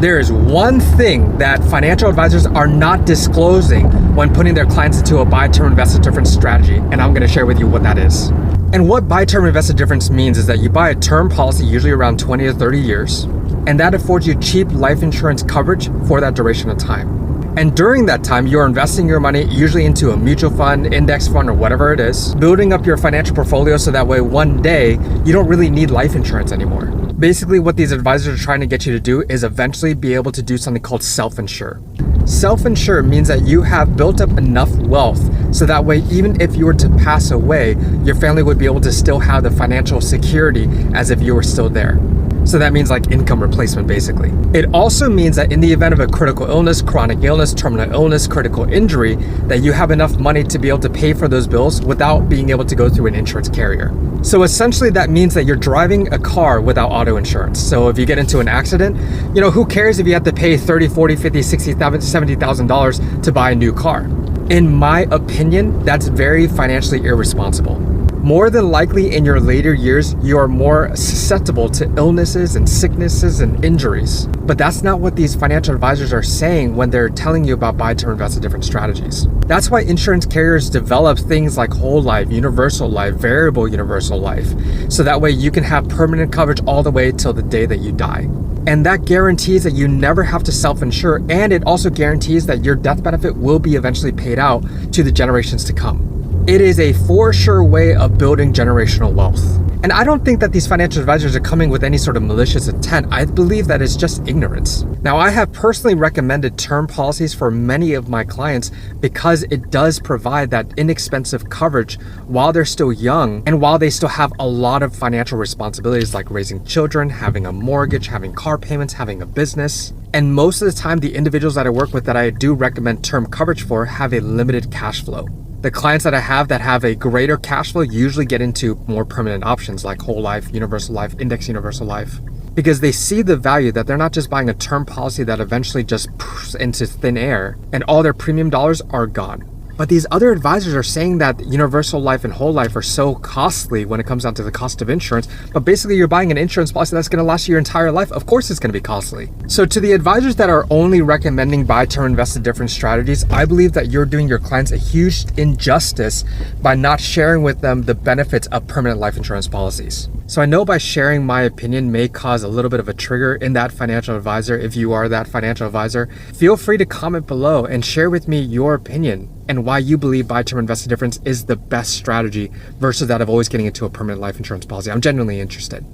there is one thing that financial advisors are not disclosing when putting their clients into a buy term invest a difference strategy, and I'm going to share with you what that is. And what buy term invest a difference means is that you buy a term policy usually around 20 to 30 years, and that affords you cheap life insurance coverage for that duration of time. And during that time, you're investing your money usually into a mutual fund, index fund, or whatever it is, building up your financial portfolio so that way one day you don't really need life insurance anymore. Basically, what these advisors are trying to get you to do is eventually be able to do something called self-insure. Self-insure means that you have built up enough wealth so that way even if you were to pass away, your family would be able to still have the financial security as if you were still there. So that means like income replacement, basically. It also means that in the event of a critical illness, chronic illness, terminal illness, critical injury, that you have enough money to be able to pay for those bills without being able to go through an insurance carrier. So essentially that means that you're driving a car without auto insurance. So if you get into an accident, who cares if you have to pay $30, $40, $50, $60, $70,000 to buy a new car? In my opinion, that's very financially irresponsible. More than likely in your later years, you are more susceptible to illnesses and sicknesses and injuries. But that's not what these financial advisors are saying when they're telling you about buy term invest a difference strategies. That's why insurance carriers develop things like whole life, universal life, variable universal life. So that way you can have permanent coverage all the way till the day that you die. And that guarantees that you never have to self-insure, and it also guarantees that your death benefit will be eventually paid out to the generations to come. It is a for sure way of building generational wealth. And I don't think that these financial advisors are coming with any sort of malicious intent. I believe that it's just ignorance. Now, I have personally recommended term policies for many of my clients because it does provide that inexpensive coverage while they're still young and while they still have a lot of financial responsibilities like raising children, having a mortgage, having car payments, having a business. And most of the time, the individuals that I work with that I do recommend term coverage for have a limited cash flow. The clients that I have that have a greater cash flow usually get into more permanent options like whole life, universal life, index universal life, because they see the value that they're not just buying a term policy that eventually just poofs into thin air and all their premium dollars are gone. But these other advisors are saying that universal life and whole life are so costly when it comes down to the cost of insurance. But basically you're buying an insurance policy that's going to last you your entire life. Of course it's going to be costly. So to the advisors that are only recommending buy term invest a difference strategies, I believe that you're doing your clients a huge injustice by not sharing with them the benefits of permanent life insurance policies. So I know by sharing my opinion may cause a little bit of a trigger in that financial advisor. If you are that financial advisor, feel free to comment below and share with me your opinion and why you believe buy term invest a difference is the best strategy versus that of always getting into a permanent life insurance policy. I'm genuinely interested.